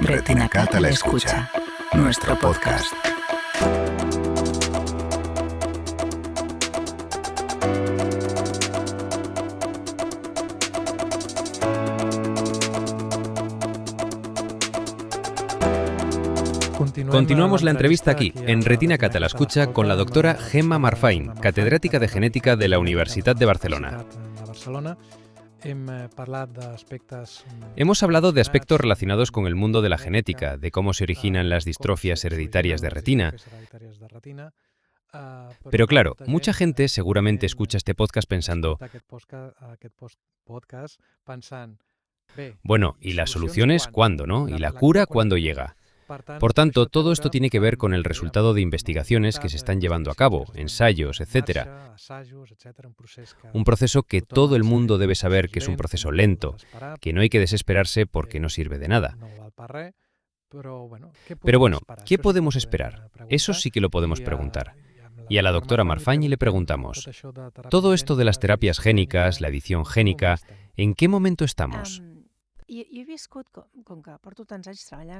Retinacat a la escucha, nuestro podcast. Continuamos la entrevista aquí, en Retinacat a la escucha, con la doctora Gemma Marfain, catedrática de genética de la Universidad de Barcelona. Hemos hablado de aspectos relacionados con el mundo de la genética, de cómo se originan las distrofias hereditarias de retina. Pero claro, mucha gente seguramente escucha este podcast pensando, bueno, ¿y las soluciones cuándo, no? ¿Y la cura cuándo llega? Por tanto, todo esto tiene que ver con el resultado de investigaciones que se están llevando a cabo, ensayos, etc. Un proceso que todo el mundo debe saber que es un proceso lento, que no hay que desesperarse porque no sirve de nada. Pero bueno, ¿qué podemos esperar? Eso sí que lo podemos preguntar. Y a la doctora Marfain le preguntamos, todo esto de las terapias génicas, la edición génica, ¿en qué momento estamos?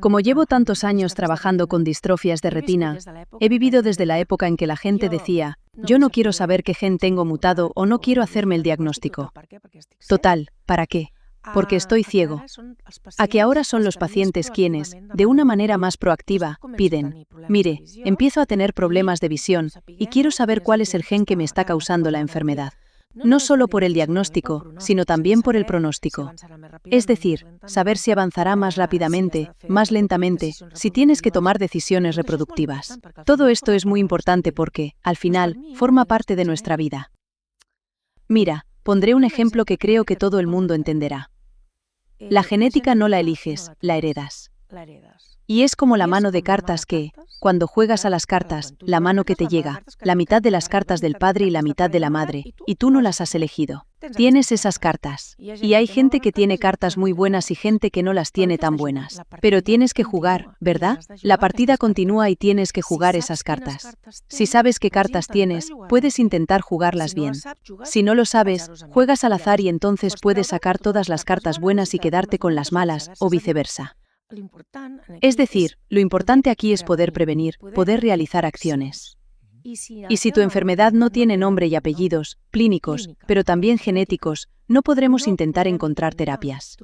Como llevo tantos años trabajando con distrofias de retina, he vivido desde la época en que la gente decía, yo no quiero saber qué gen tengo mutado o no quiero hacerme el diagnóstico. Total, ¿para qué? Porque estoy ciego. A que ahora son los pacientes quienes, de una manera más proactiva, piden, mire, empiezo a tener problemas de visión y quiero saber cuál es el gen que me está causando la enfermedad. No solo por el diagnóstico, sino también por el pronóstico. Es decir, saber si avanzará más rápidamente, más lentamente, si tienes que tomar decisiones reproductivas. Todo esto es muy importante porque, al final, forma parte de nuestra vida. Mira, pondré un ejemplo que creo que todo el mundo entenderá. La genética no la eliges, la heredas. Y es como la mano de cartas que, cuando juegas a las cartas, la mano que te llega, la mitad de las cartas del padre y la mitad de la madre, y tú no las has elegido. Tienes esas cartas. Y hay gente que tiene cartas muy buenas y gente que no las tiene tan buenas. Pero tienes que jugar, ¿verdad? La partida continúa y tienes que jugar esas cartas. Si sabes qué cartas tienes, puedes intentar jugarlas bien. Si no lo sabes, juegas al azar y entonces puedes sacar todas las cartas buenas y quedarte con las malas, o viceversa. Es decir, lo importante aquí es poder prevenir, poder realizar acciones. Y si tu enfermedad no tiene nombre y apellidos, clínicos, pero también genéticos, no podremos intentar encontrar terapias.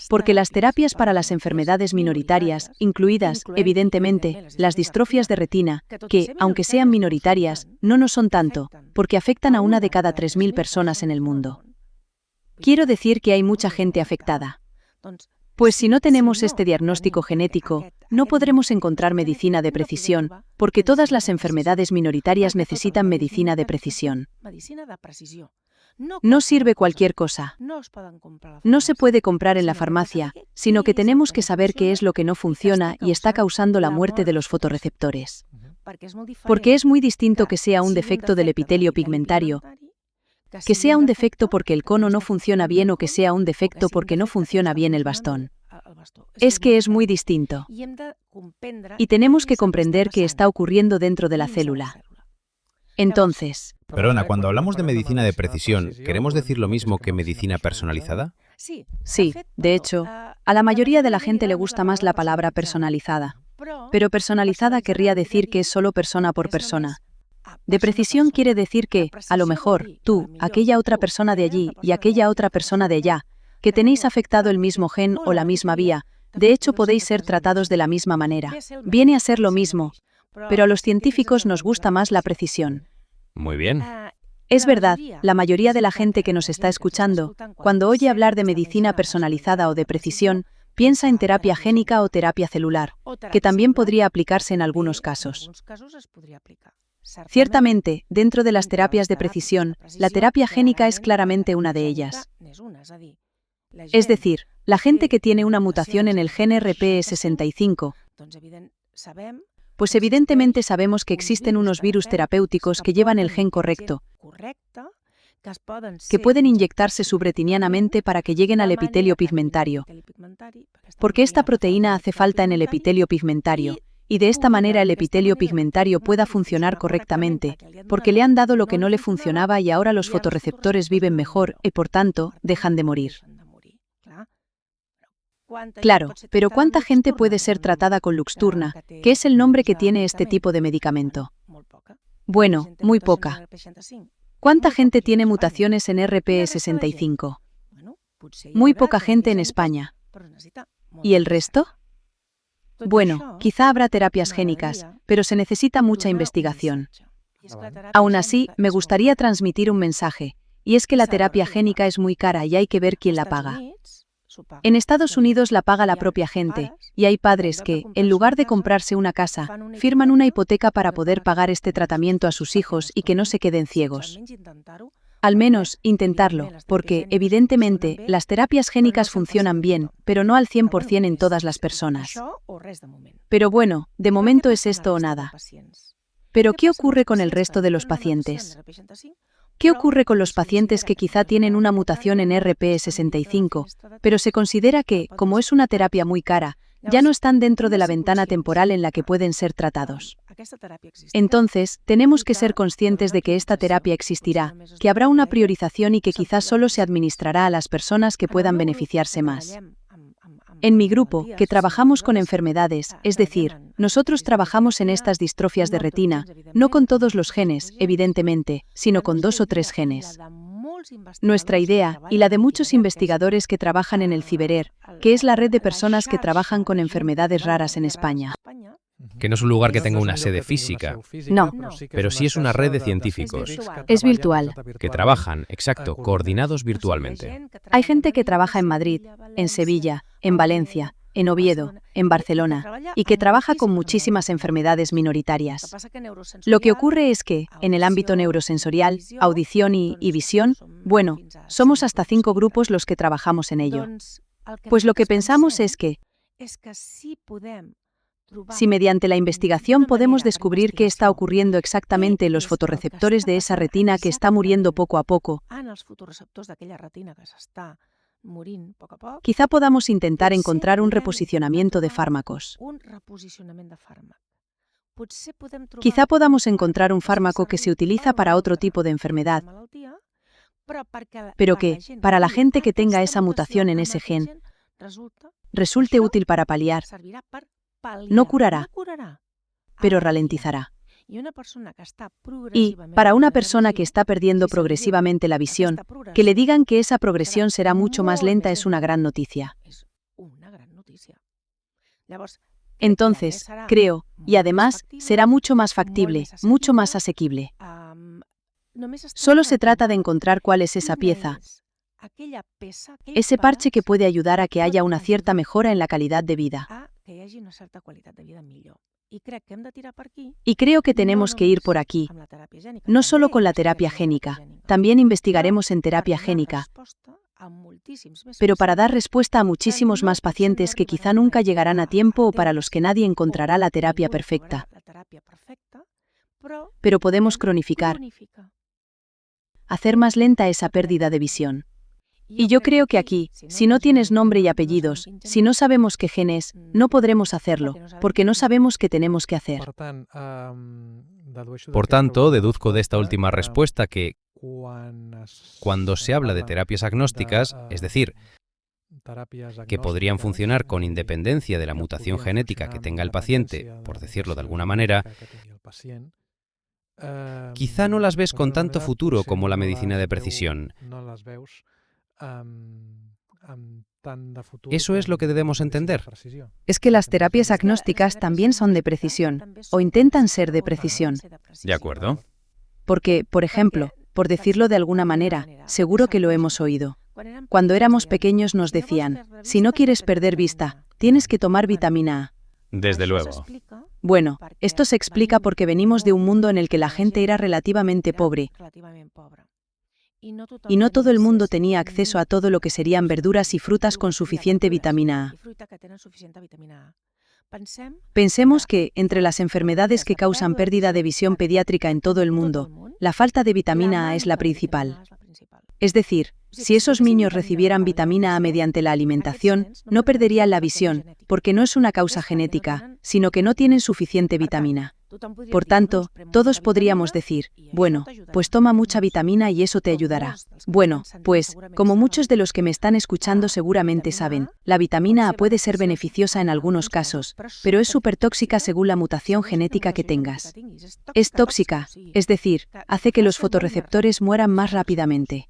Porque las terapias para las enfermedades minoritarias, incluidas, evidentemente, las distrofias de retina, que, aunque sean minoritarias, no son tanto, porque afectan a 1 de cada 3.000 personas en el mundo. Quiero decir que hay mucha gente afectada. Pues si no tenemos este diagnóstico genético, no podremos encontrar medicina de precisión, porque todas las enfermedades minoritarias necesitan medicina de precisión. No sirve cualquier cosa. No se puede comprar en la farmacia, sino que tenemos que saber qué es lo que no funciona y está causando la muerte de los fotorreceptores. Porque es muy distinto que sea un defecto del epitelio pigmentario, que sea un defecto porque el cono no funciona bien o que sea un defecto porque no funciona bien el bastón. Es que es muy distinto. Y tenemos que comprender qué está ocurriendo dentro de la célula. Entonces... Perdona, cuando hablamos de medicina de precisión, ¿queremos decir lo mismo que medicina personalizada? Sí, de hecho, a la mayoría de la gente le gusta más la palabra personalizada. Pero personalizada querría decir que es solo persona por persona. De precisión quiere decir que, a lo mejor, tú, aquella otra persona de allí y aquella otra persona de allá, que tenéis afectado el mismo gen o la misma vía, de hecho podéis ser tratados de la misma manera. Viene a ser lo mismo, pero a los científicos nos gusta más la precisión. Muy bien. Es verdad, la mayoría de la gente que nos está escuchando, cuando oye hablar de medicina personalizada o de precisión, piensa en terapia génica o terapia celular, que también podría aplicarse en algunos casos. Ciertamente, dentro de las terapias de precisión, la terapia génica es claramente una de ellas. Es decir, la gente que tiene una mutación en el gen RPE65, pues evidentemente sabemos que existen unos virus terapéuticos que llevan el gen correcto, que pueden inyectarse subretinianamente para que lleguen al epitelio pigmentario, porque esta proteína hace falta en el epitelio pigmentario, y de esta manera el epitelio pigmentario pueda funcionar correctamente, porque le han dado lo que no le funcionaba y ahora los fotorreceptores viven mejor y, por tanto, dejan de morir. Claro, pero ¿cuánta gente puede ser tratada con Luxturna, que es el nombre que tiene este tipo de medicamento? Bueno, muy poca. ¿Cuánta gente tiene mutaciones en RPE65? Muy poca gente en España. ¿Y el resto? Bueno, quizá habrá terapias génicas, pero se necesita mucha investigación. Aún así, me gustaría transmitir un mensaje, y es que la terapia génica es muy cara y hay que ver quién la paga. En Estados Unidos la paga la propia gente, y hay padres que, en lugar de comprarse una casa, firman una hipoteca para poder pagar este tratamiento a sus hijos y que no se queden ciegos. Al menos, intentarlo, porque, evidentemente, las terapias génicas funcionan bien, pero no al 100% en todas las personas. Pero bueno, de momento es esto o nada. Pero ¿qué ocurre con el resto de los pacientes? ¿Qué ocurre con los pacientes que quizá tienen una mutación en RPE65, pero se considera que, como es una terapia muy cara, ya no están dentro de la ventana temporal en la que pueden ser tratados? Entonces, tenemos que ser conscientes de que esta terapia existirá, que habrá una priorización y que quizás solo se administrará a las personas que puedan beneficiarse más. En mi grupo, que trabajamos con enfermedades, es decir, nosotros trabajamos en estas distrofias de retina, no con todos los genes, evidentemente, sino con 2 o 3 genes. Nuestra idea, y la de muchos investigadores que trabajan en el CIBERER, que es la red de personas que trabajan con enfermedades raras en España. Que no es un lugar que tenga una sede física. No. Pero sí es una red de científicos Es virtual. que trabajan, exacto, coordinados virtualmente. Hay gente que trabaja en Madrid, en Sevilla, en Valencia, en Oviedo, en Barcelona, y que trabaja con muchísimas enfermedades minoritarias. Lo que ocurre es que, en el ámbito neurosensorial, audición y visión, bueno, somos hasta 5 grupos los que trabajamos en ello. Pues lo que pensamos es que, si mediante la investigación podemos descubrir qué está ocurriendo exactamente en los fotorreceptores de esa retina que está muriendo poco a poco, quizá podamos intentar encontrar un reposicionamiento de fármacos. Quizá podamos encontrar un fármaco que se utiliza para otro tipo de enfermedad, pero que, para la gente que tenga esa mutación en ese gen, resulte útil para paliar. No curará, pero ralentizará. Y, para una persona que está perdiendo progresivamente la visión, que le digan que esa progresión será mucho más lenta es una gran noticia. Entonces, creo, y además, será mucho más factible, mucho más asequible. Solo se trata de encontrar cuál es esa pieza, ese parche que puede ayudar a que haya una cierta mejora en la calidad de vida. Y creo que tenemos que ir por aquí, no solo con la terapia génica, también investigaremos en terapia génica, pero para dar respuesta a muchísimos más pacientes que quizá nunca llegarán a tiempo o para los que nadie encontrará la terapia perfecta. Pero podemos cronificar, hacer más lenta esa pérdida de visión. Y yo creo que aquí, si no tienes nombre y apellidos, si no sabemos qué gen es, no podremos hacerlo, porque no sabemos qué tenemos que hacer. Por tanto, deduzco de esta última respuesta que, cuando se habla de terapias agnósticas, es decir, que podrían funcionar con independencia de la mutación genética que tenga el paciente, por decirlo de alguna manera, quizá no las ves con tanto futuro como la medicina de precisión. ¿Eso es lo que debemos entender? Es que las terapias agnósticas también son de precisión, o intentan ser de precisión. ¿De acuerdo? Porque, por ejemplo, por decirlo de alguna manera, seguro que lo hemos oído. Cuando éramos pequeños nos decían, si no quieres perder vista, tienes que tomar vitamina A. Desde luego. Bueno, esto se explica porque venimos de un mundo en el que la gente era relativamente pobre. Y no todo el mundo tenía acceso a todo lo que serían verduras y frutas con suficiente vitamina A. Pensemos que, entre las enfermedades que causan pérdida de visión pediátrica en todo el mundo, la falta de vitamina A es la principal. Es decir, Si esos niños recibieran vitamina A mediante la alimentación, no perderían la visión, porque no es una causa genética, sino que no tienen suficiente vitamina. Por tanto, todos podríamos decir, bueno, pues toma mucha vitamina y eso te ayudará. Bueno, pues, como muchos de los que me están escuchando seguramente saben, la vitamina A puede ser beneficiosa en algunos casos, pero es supertóxica según la mutación genética que tengas. Es tóxica, es decir, hace que los fotorreceptores mueran más rápidamente.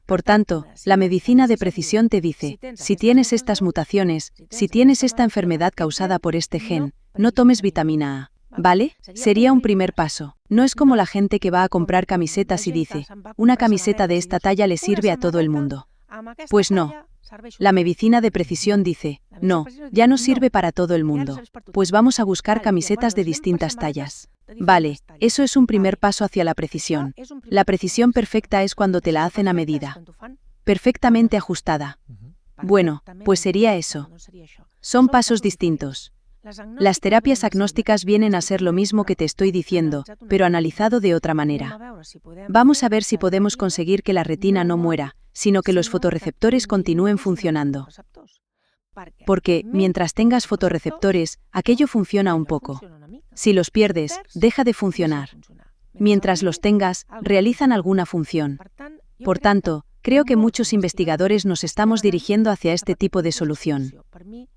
Por tanto, la medicina de precisión te dice, si tienes estas mutaciones, si tienes esta enfermedad causada por este gen, no tomes vitamina A. ¿Vale? Sería un primer paso. No es como la gente que va a comprar camisetas y dice, una camiseta de esta talla le sirve a todo el mundo. Pues no. La medicina de precisión dice, no, ya no sirve para todo el mundo. Pues vamos a buscar camisetas de distintas tallas. Vale, eso es un primer paso hacia la precisión. La precisión perfecta es cuando te la hacen a medida. Perfectamente ajustada. Bueno, pues sería eso. Son pasos distintos. Las terapias agnósticas vienen a ser lo mismo que te estoy diciendo, pero analizado de otra manera. Vamos a ver si podemos conseguir que la retina no muera, sino que los fotorreceptores continúen funcionando. Porque, mientras tengas fotorreceptores, aquello funciona un poco. Si los pierdes, deja de funcionar. Mientras los tengas, realizan alguna función. Por tanto, creo que muchos investigadores nos estamos dirigiendo hacia este tipo de solución.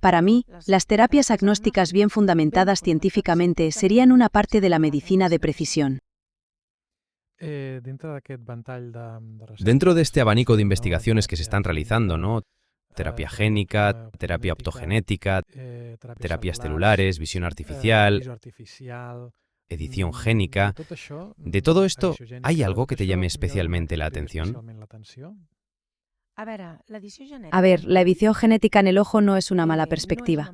Para mí, las terapias agnósticas bien fundamentadas científicamente serían una parte de la medicina de precisión. Dentro de este abanico de investigaciones que se están realizando, ¿no? Terapia génica, terapia optogenética, terapias celulares, visión artificial, edición génica. De todo esto, ¿hay algo que te llame especialmente la atención? A ver, la edición genética en el ojo no es una mala perspectiva.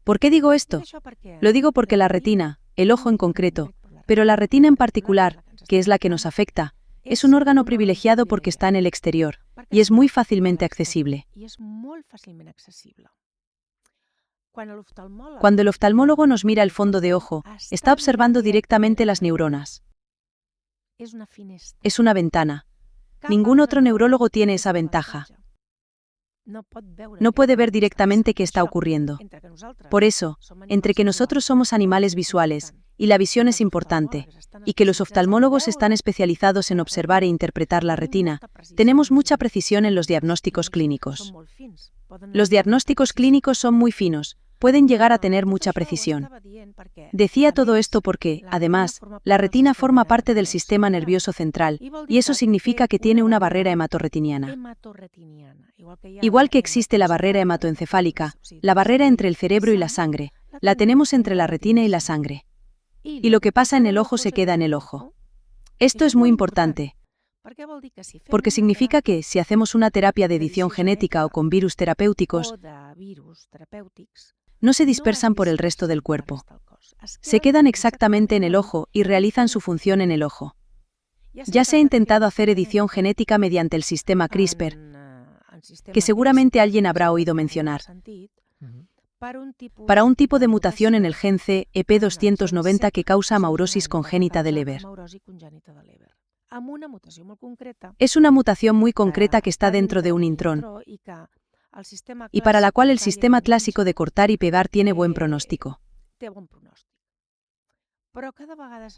¿Por qué digo esto? Lo digo porque la retina, el ojo en concreto, pero la retina en particular, que es la que nos afecta, es un órgano privilegiado porque está en el exterior y es muy fácilmente accesible. Cuando el oftalmólogo nos mira el fondo de ojo, está observando directamente las neuronas. Es una ventana. Ningún otro neurólogo tiene esa ventaja. No puede ver directamente qué está ocurriendo. Por eso, entre que nosotros somos animales visuales, y la visión es importante, y que los oftalmólogos están especializados en observar e interpretar la retina, tenemos mucha precisión en los diagnósticos clínicos. Los diagnósticos clínicos son muy finos, pueden llegar a tener mucha precisión. Decía todo esto porque, además, la retina forma parte del sistema nervioso central, y eso significa que tiene una barrera hematorretiniana. Igual que existe la barrera hematoencefálica, la barrera entre el cerebro y la sangre, la tenemos entre la retina y la sangre. Y lo que pasa en el ojo se queda en el ojo. Esto es muy importante, porque significa que, si hacemos una terapia de edición genética o con virus terapéuticos, no se dispersan por el resto del cuerpo. Se quedan exactamente en el ojo y realizan su función en el ojo. Ya se ha intentado hacer edición genética mediante el sistema CRISPR, que seguramente alguien habrá oído mencionar, para un tipo de mutación en el gen CEP290 que causa amaurosis congénita de Leber. Es una mutación muy concreta que está dentro de un intrón, y para la cual el sistema clásico de cortar y pegar tiene buen pronóstico.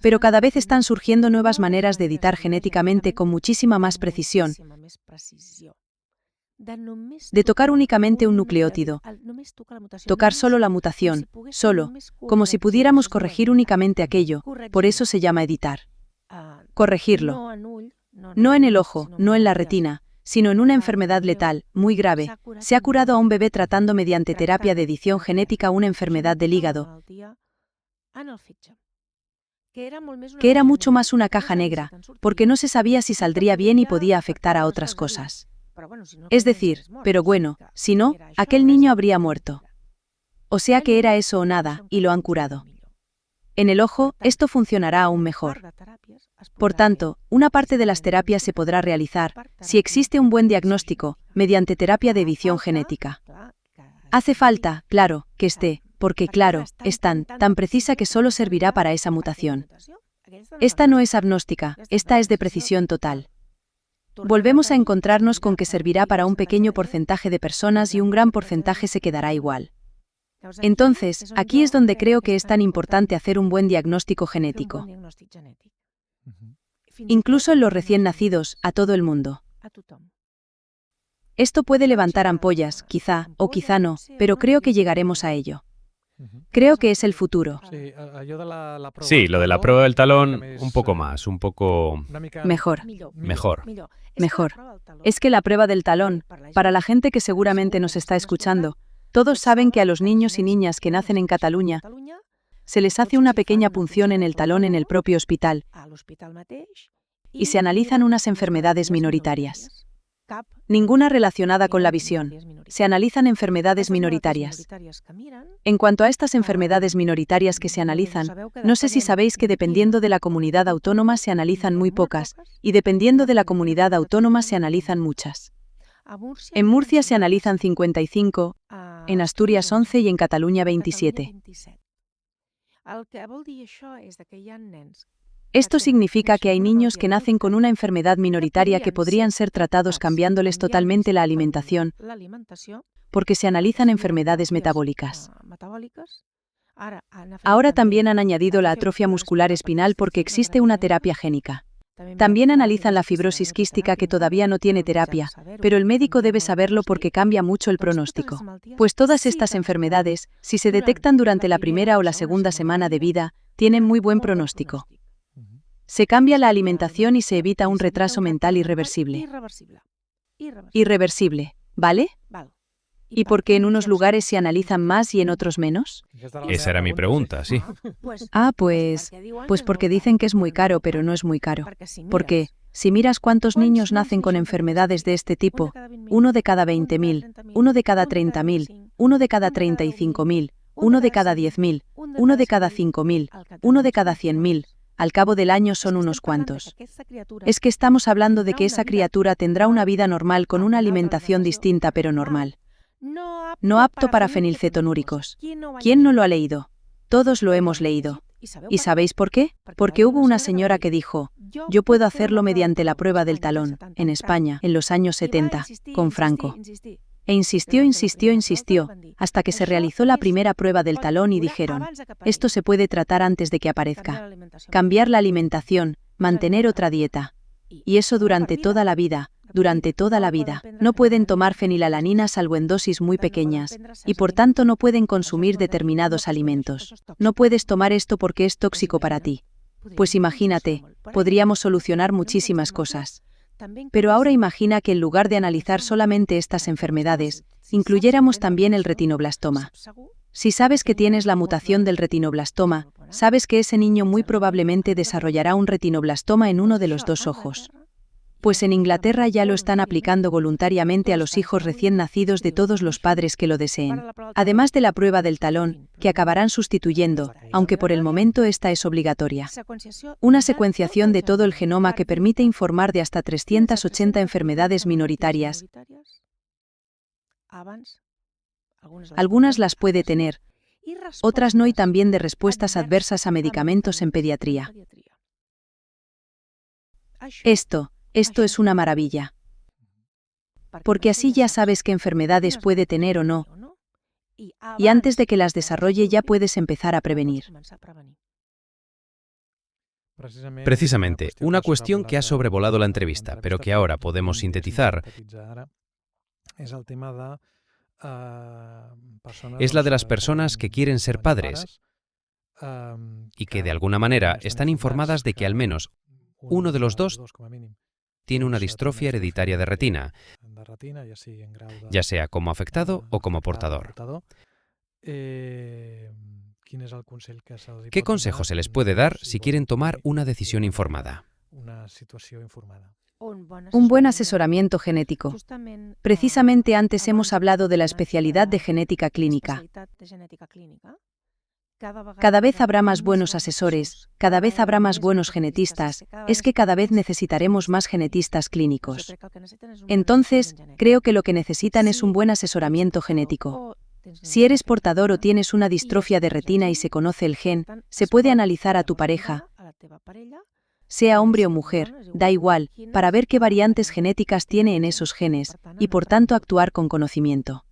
Pero cada vez están surgiendo nuevas maneras de editar genéticamente con muchísima más precisión, de tocar únicamente un nucleótido, tocar solo la mutación, solo, como si pudiéramos corregir únicamente aquello, por eso se llama editar. Corregirlo. No en el ojo, no en la retina, sino en una enfermedad letal, muy grave. Se ha curado a un bebé tratando mediante terapia de edición genética una enfermedad del hígado, que era mucho más una caja negra, porque no se sabía si saldría bien y podía afectar a otras cosas. Es decir, pero bueno, si no, aquel niño habría muerto. O sea que era eso o nada, y lo han curado. En el ojo, esto funcionará aún mejor. Por tanto, una parte de las terapias se podrá realizar, si existe un buen diagnóstico, mediante terapia de edición genética. Hace falta, claro, que esté, porque claro, es tan precisa que solo servirá para esa mutación. Esta no es agnóstica, esta es de precisión total. Volvemos a encontrarnos con que servirá para un pequeño porcentaje de personas y un gran porcentaje se quedará igual. Entonces, aquí es donde creo que es tan importante hacer un buen diagnóstico genético. Incluso en los recién nacidos, a todo el mundo. Esto puede levantar ampollas, quizá, o quizá no, pero creo que llegaremos a ello. Creo que es el futuro. Sí, lo de la prueba del talón, un poco más, un poco... Mejor. Mejor. Mejor. Es que la prueba del talón, para la gente que seguramente nos está escuchando, todos saben que a los niños y niñas que nacen en Cataluña se les hace una pequeña punción en el talón en el propio hospital y se analizan unas enfermedades minoritarias. Ninguna relacionada con la visión. Se analizan enfermedades minoritarias. En cuanto a estas enfermedades minoritarias que se analizan, no sé si sabéis que dependiendo de la comunidad autónoma se analizan muy pocas, y dependiendo de la comunidad autónoma se analizan muchas. En Murcia se analizan 55, en Asturias 11 y en Cataluña 27. Esto significa que hay niños que nacen con una enfermedad minoritaria que podrían ser tratados cambiándoles totalmente la alimentación, porque se analizan enfermedades metabólicas. Ahora también han añadido la atrofia muscular espinal porque existe una terapia génica. También analizan la fibrosis quística que todavía no tiene terapia, pero el médico debe saberlo porque cambia mucho el pronóstico. Pues todas estas enfermedades, si se detectan durante la primera o la segunda semana de vida, tienen muy buen pronóstico. Se cambia la alimentación y se evita un retraso mental irreversible. Irreversible, ¿vale? ¿Y por qué en unos lugares se analizan más y en otros menos? Esa era mi pregunta, sí. Pues porque dicen que es muy caro, pero no es muy caro. Porque, si miras cuántos niños nacen con enfermedades de este tipo, 1 de cada 20.000, 1 de cada 30.000, 1 de cada 35.000, 1 de cada 10.000, 1 de cada 5.000, 1 de cada 100.000, al cabo del año son unos cuantos. Es que estamos hablando de que esa criatura tendrá una vida normal con una alimentación distinta pero normal. No apto para fenilcetonúricos. ¿Quién no lo ha leído? Todos lo hemos leído. ¿Y sabéis por qué? Porque hubo una señora que dijo, yo puedo hacerlo mediante la prueba del talón, en España, en los años 70, con Franco. E insistió, hasta que se realizó la primera prueba del talón y dijeron, esto se puede tratar antes de que aparezca. Cambiar la alimentación, mantener otra dieta. Y eso durante toda la vida. No pueden tomar fenilalanina salvo en dosis muy pequeñas, y por tanto no pueden consumir determinados alimentos. No puedes tomar esto porque es tóxico para ti. Pues imagínate, podríamos solucionar muchísimas cosas. Pero ahora imagina que en lugar de analizar solamente estas enfermedades, incluyéramos también el retinoblastoma. Si sabes que tienes la mutación del retinoblastoma, sabes que ese niño muy probablemente desarrollará un retinoblastoma en uno de los dos ojos. Pues en Inglaterra ya lo están aplicando voluntariamente a los hijos recién nacidos de todos los padres que lo deseen. Además de la prueba del talón, que acabarán sustituyendo, aunque por el momento esta es obligatoria. Una secuenciación de todo el genoma que permite informar de hasta 380 enfermedades minoritarias. Algunas las puede tener, otras no, y también de respuestas adversas a medicamentos en pediatría. Esto es una maravilla. Porque así ya sabes qué enfermedades puede tener o no, y antes de que las desarrolle ya puedes empezar a prevenir. Precisamente, una cuestión que ha sobrevolado la entrevista, pero que ahora podemos sintetizar, es la de las personas que quieren ser padres y que de alguna manera están informadas de que al menos uno de los dos tiene una distrofia hereditaria de retina, ya sea como afectado o como portador. ¿Qué consejo se les puede dar si quieren tomar una decisión informada? Un buen asesoramiento genético. Precisamente antes hemos hablado de la especialidad de genética clínica. Cada vez habrá más buenos asesores, cada vez habrá más buenos genetistas, es que cada vez necesitaremos más genetistas clínicos. Entonces, creo que lo que necesitan es un buen asesoramiento genético. Si eres portador o tienes una distrofia de retina y se conoce el gen, se puede analizar a tu pareja. sea hombre o mujer, da igual, para ver qué variantes genéticas tiene en esos genes, y por tanto actuar con conocimiento.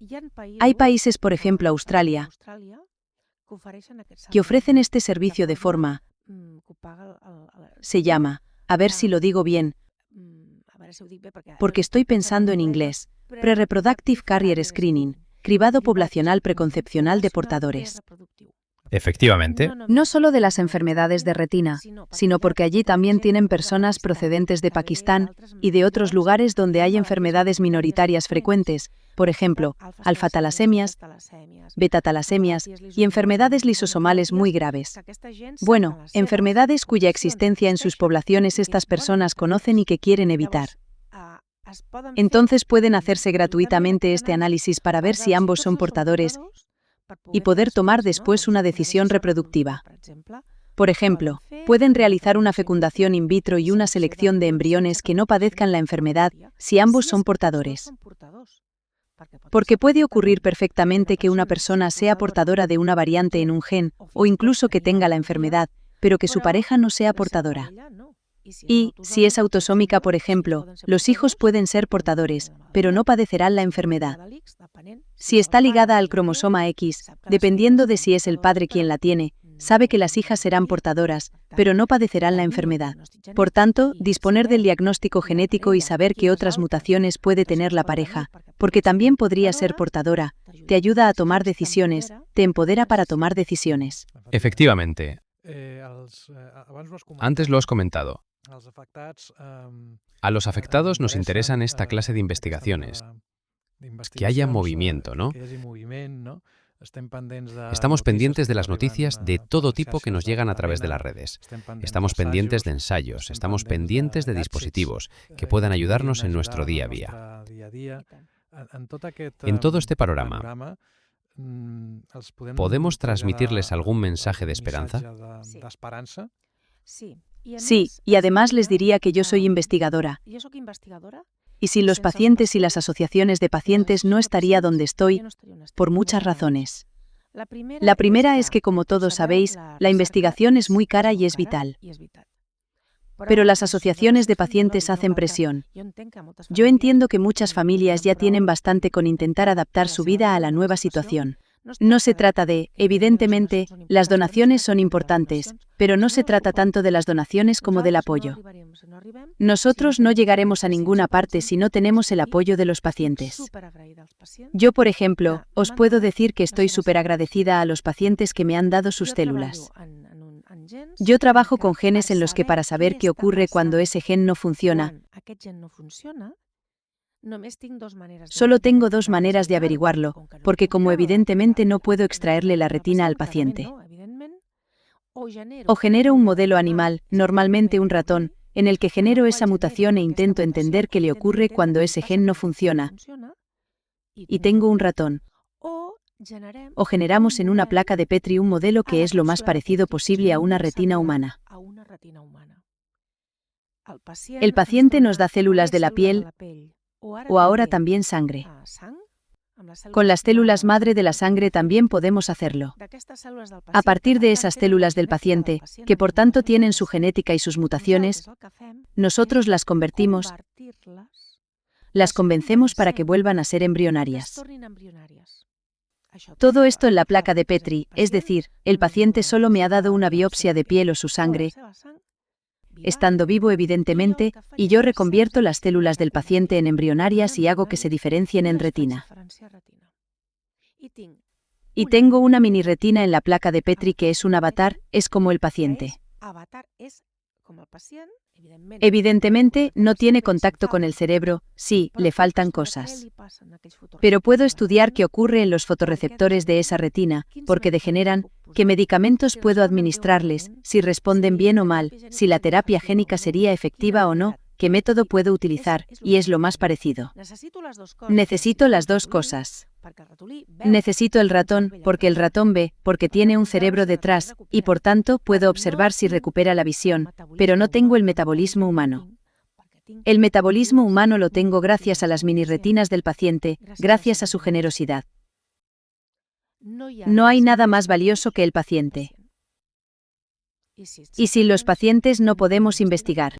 Hay países, por ejemplo Australia, que ofrecen este servicio de forma, se llama, a ver si lo digo bien, porque estoy pensando en inglés, Pre-Reproductive Carrier Screening, cribado poblacional preconcepcional de portadores. Efectivamente, No solo de las enfermedades de retina, sino porque allí también tienen personas procedentes de Pakistán y de otros lugares donde hay enfermedades minoritarias frecuentes, por ejemplo, alfa-talasemias, beta-talasemias y enfermedades lisosomales muy graves. Bueno, enfermedades cuya existencia en sus poblaciones estas personas conocen y que quieren evitar. Entonces pueden hacerse gratuitamente este análisis para ver si ambos son portadores y poder tomar después una decisión reproductiva. Por ejemplo, pueden realizar una fecundación in vitro y una selección de embriones que no padezcan la enfermedad si ambos son portadores. Porque puede ocurrir perfectamente que una persona sea portadora de una variante en un gen, o incluso que tenga la enfermedad, pero que su pareja no sea portadora. Y, si es autosómica, por ejemplo, los hijos pueden ser portadores, pero no padecerán la enfermedad. Si está ligada al cromosoma X, dependiendo de si es el padre quien la tiene, sabe que las hijas serán portadoras, pero no padecerán la enfermedad. Por tanto, disponer del diagnóstico genético y saber qué otras mutaciones puede tener la pareja, porque también podría ser portadora, te ayuda a tomar decisiones, te empodera para tomar decisiones. efectivamente. Antes lo has comentado. A los afectados nos interesan esta clase de investigaciones. Que haya movimiento, ¿no? Estamos pendientes de las noticias de todo tipo que nos llegan a través de las redes. Estamos pendientes de ensayos, estamos pendientes de dispositivos que puedan ayudarnos en nuestro día a día. En todo este panorama, ¿podemos transmitirles algún mensaje de esperanza? Sí, y además les diría que yo soy investigadora. Y sin los pacientes y las asociaciones de pacientes no estaría donde estoy, por muchas razones. La primera es que, como todos sabéis, la investigación es muy cara y es vital. Pero las asociaciones de pacientes hacen presión. Yo entiendo que muchas familias ya tienen bastante con intentar adaptar su vida a la nueva situación. No se trata de, evidentemente, las donaciones son importantes, pero no se trata tanto de las donaciones como del apoyo. Nosotros no llegaremos a ninguna parte si no tenemos el apoyo de los pacientes. Yo, por ejemplo, os puedo decir que estoy súper agradecida a los pacientes que me han dado sus células. Yo trabajo con genes en los que para saber qué ocurre cuando ese gen no funciona, solo tengo dos maneras de averiguarlo, porque como evidentemente no puedo extraerle la retina al paciente. O genero un modelo animal, normalmente un ratón, en el que genero esa mutación e intento entender qué le ocurre cuando ese gen no funciona, y tengo un ratón. O generamos en una placa de Petri un modelo que es lo más parecido posible a una retina humana. El paciente nos da células de la piel, o ahora también sangre. Con las células madre de la sangre también podemos hacerlo. A partir de esas células del paciente, que por tanto tienen su genética y sus mutaciones, nosotros las convertimos, las convencemos para que vuelvan a ser embrionarias. Todo esto en la placa de Petri, es decir, el paciente solo me ha dado una biopsia de piel o su sangre, estando vivo evidentemente, y yo reconvierto las células del paciente en embrionarias y hago que se diferencien en retina. Y tengo una mini retina en la placa de Petri que es un avatar, es como el paciente. Evidentemente, no tiene contacto con el cerebro, sí, le faltan cosas. Pero puedo estudiar qué ocurre en los fotorreceptores de esa retina, porque degeneran, qué medicamentos puedo administrarles, si responden bien o mal, si la terapia génica sería efectiva o no, qué método puedo utilizar, y es lo más parecido. Necesito las dos cosas. Necesito el ratón, porque el ratón ve, porque tiene un cerebro detrás, y por tanto puedo observar si recupera la visión, pero no tengo el metabolismo humano. El metabolismo humano lo tengo gracias a las minirretinas del paciente, gracias a su generosidad. No hay nada más valioso que el paciente. ¿Y si los pacientes no podemos investigar?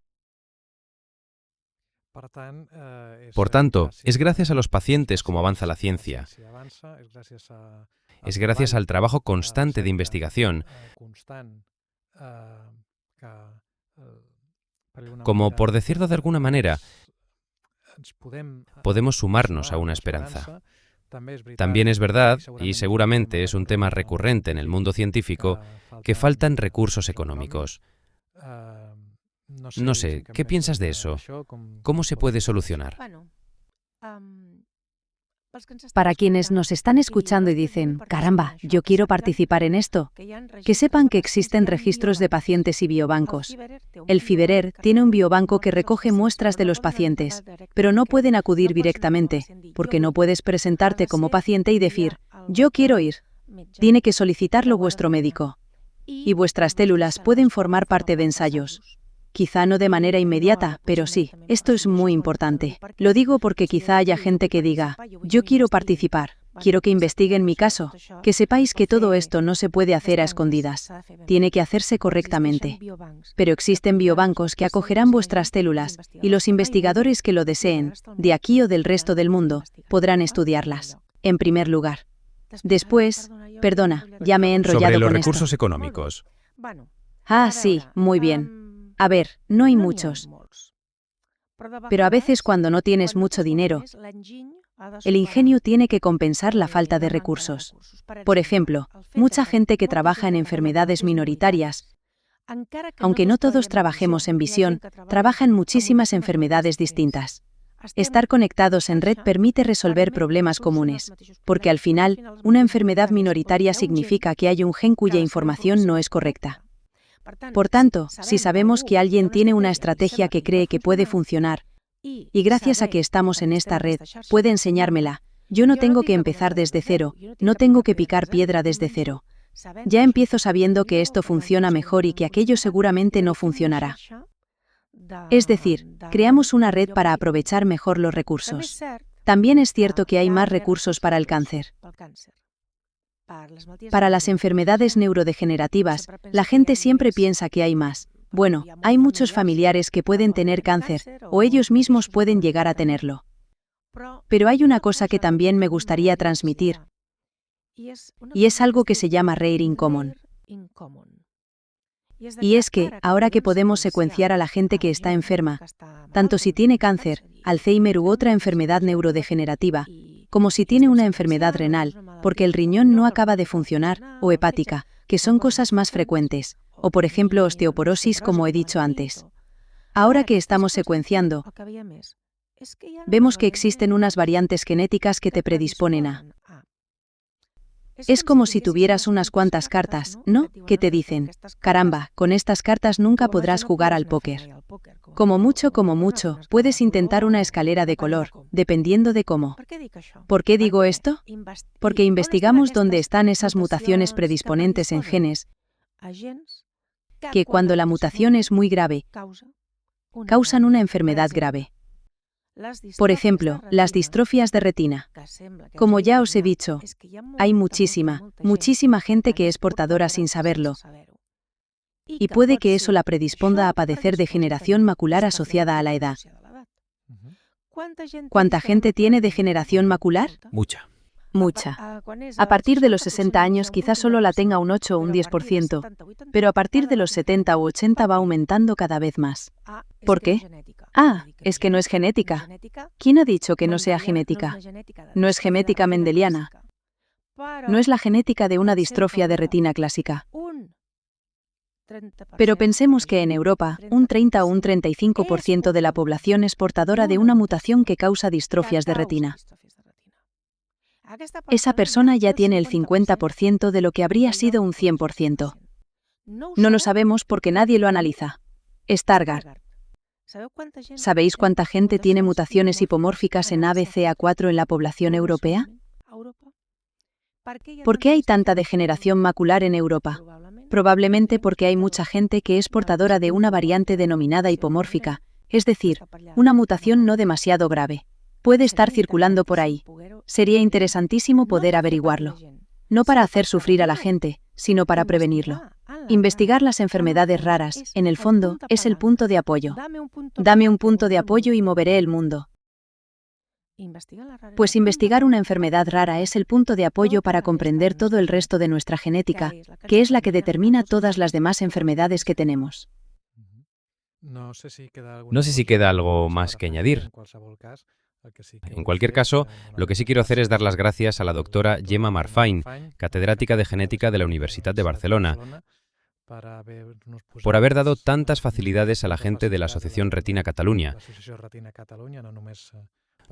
Por tanto, es gracias a los pacientes como avanza la ciencia. Es gracias al trabajo constante de investigación, como, por decirlo de alguna manera, podemos sumarnos a una esperanza. También es verdad, y seguramente es un tema recurrente en el mundo científico, que faltan recursos económicos. No sé, ¿qué piensas de eso? ¿Cómo se puede solucionar? Para quienes nos están escuchando y dicen, caramba, yo quiero participar en esto, que sepan que existen registros de pacientes y biobancos. El FIBERER tiene un biobanco que recoge muestras de los pacientes, pero no pueden acudir directamente, porque no puedes presentarte como paciente y decir, yo quiero ir. Tiene que solicitarlo vuestro médico. Y vuestras células pueden formar parte de ensayos. Quizá no de manera inmediata, pero sí, esto es muy importante. Lo digo porque quizá haya gente que diga, yo quiero participar, quiero que investiguen mi caso. Que sepáis que todo esto no se puede hacer a escondidas. Tiene que hacerse correctamente. Pero existen biobancos que acogerán vuestras células, y los investigadores que lo deseen, de aquí o del resto del mundo, podrán estudiarlas. En primer lugar. Después, perdona, ya me he enrollado Sobre los con recursos esto. económicos. Ah, sí, muy bien. A ver, no hay muchos. Pero a veces cuando no tienes mucho dinero, el ingenio tiene que compensar la falta de recursos. Por ejemplo, mucha gente que trabaja en enfermedades minoritarias, aunque no todos trabajemos en visión, trabaja en muchísimas enfermedades distintas. Estar conectados en red permite resolver problemas comunes, porque al final, una enfermedad minoritaria significa que hay un gen cuya información no es correcta. Por tanto, si sabemos que alguien tiene una estrategia que cree que puede funcionar, y gracias a que estamos en esta red, puede enseñármela, yo no tengo que empezar desde cero, no tengo que picar piedra desde cero. Ya empiezo sabiendo que esto funciona mejor y que aquello seguramente no funcionará. Es decir, creamos una red para aprovechar mejor los recursos. También es cierto que hay más recursos para el cáncer. Para las enfermedades neurodegenerativas, la gente siempre piensa que hay más. Bueno, hay muchos familiares que pueden tener cáncer, o ellos mismos pueden llegar a tenerlo. Pero hay una cosa que también me gustaría transmitir, y es algo que se llama Rare in Common. Y es que, ahora que podemos secuenciar a la gente que está enferma, tanto si tiene cáncer, Alzheimer u otra enfermedad neurodegenerativa, como si tiene una enfermedad renal, porque el riñón no acaba de funcionar, o hepática, que son cosas más frecuentes, o por ejemplo osteoporosis como he dicho antes. Ahora que estamos secuenciando, vemos que existen unas variantes genéticas que te predisponen a. Es como si tuvieras unas cuantas cartas, ¿no? Que te dicen, caramba, con estas cartas nunca podrás jugar al póker. Como mucho, puedes intentar una escalera de color, dependiendo de cómo. ¿Por qué digo esto? Porque investigamos dónde están esas mutaciones predisponentes en genes, que cuando la mutación es muy grave, causan una enfermedad grave. Por ejemplo, las distrofias de retina. Como ya os he dicho, hay muchísima gente que es portadora sin saberlo. Y puede que eso la predisponga a padecer degeneración macular asociada a la edad. ¿Cuánta gente tiene degeneración macular? Mucha. Mucha. A partir de los 60 años quizás solo la tenga un 8 o un 10%, pero a partir de los 70 u 80 va aumentando cada vez más. ¿Por qué? Ah, es que no es genética. ¿Quién ha dicho que no sea genética? No es genética mendeliana. No es la genética de una distrofia de retina clásica. Pero pensemos que en Europa, un 30 o un 35% de la población es portadora de una mutación que causa distrofias de retina. Esa persona ya tiene el 50% de lo que habría sido un 100%. No lo sabemos porque nadie lo analiza. Stargardt. ¿Sabéis cuánta gente tiene mutaciones hipomórficas en ABCA4 en la población europea? ¿Por qué hay tanta degeneración macular en Europa? Probablemente porque hay mucha gente que es portadora de una variante denominada hipomórfica, es decir, una mutación no demasiado grave. Puede estar circulando por ahí. Sería interesantísimo poder averiguarlo. No para hacer sufrir a la gente, sino para prevenirlo. Investigar las enfermedades raras, en el fondo, es el punto de apoyo. Dame un punto de apoyo y moveré el mundo. Pues investigar una enfermedad rara es el punto de apoyo para comprender todo el resto de nuestra genética, que es la que determina todas las demás enfermedades que tenemos. No sé si queda algo más que añadir. En cualquier caso, lo que sí quiero hacer es dar las gracias a la doctora Gemma Marfany, catedrática de genética de la Universidad de Barcelona, por haber dado tantas facilidades a la gente de la Asociación Retina Catalunya,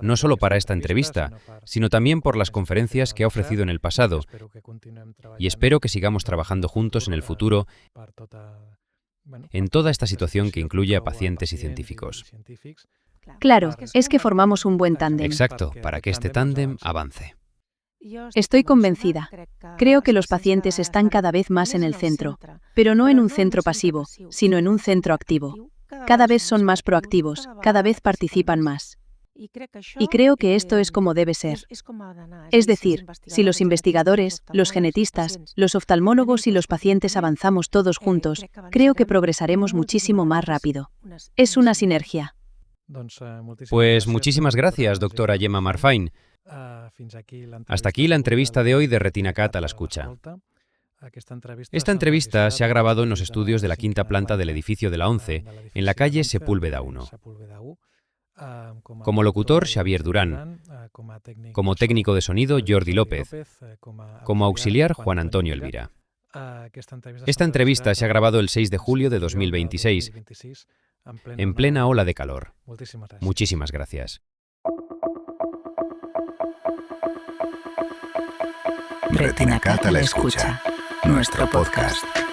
no solo para esta entrevista, sino también por las conferencias que ha ofrecido en el pasado, y espero que sigamos trabajando juntos en el futuro en toda esta situación que incluye a pacientes y científicos. Claro, es que formamos un buen tándem. Exacto, para que este tándem avance. Estoy convencida. Creo que los pacientes están cada vez más en el centro, pero no en un centro pasivo, sino en un centro activo. Cada vez son más proactivos, cada vez participan más. Y creo que esto es como debe ser. Es decir, si los investigadores, los genetistas, los oftalmólogos y los pacientes avanzamos todos juntos, creo que progresaremos muchísimo más rápido. Es una sinergia. Pues muchísimas gracias, doctora Gemma Marfany. Hasta aquí la entrevista de hoy de RetinaCat a la escucha. Esta entrevista se ha grabado en los estudios de la quinta planta del edificio de la ONCE, en la calle Sepúlveda 1. Como locutor, Xavier Durán. Como técnico de sonido, Jordi López. Como auxiliar, Juan Antonio Elvira. Esta entrevista se ha grabado el 6 de julio de 2026, en plena ola de calor. Muchísimas gracias. RetinaCat a la escucha, nuestro podcast.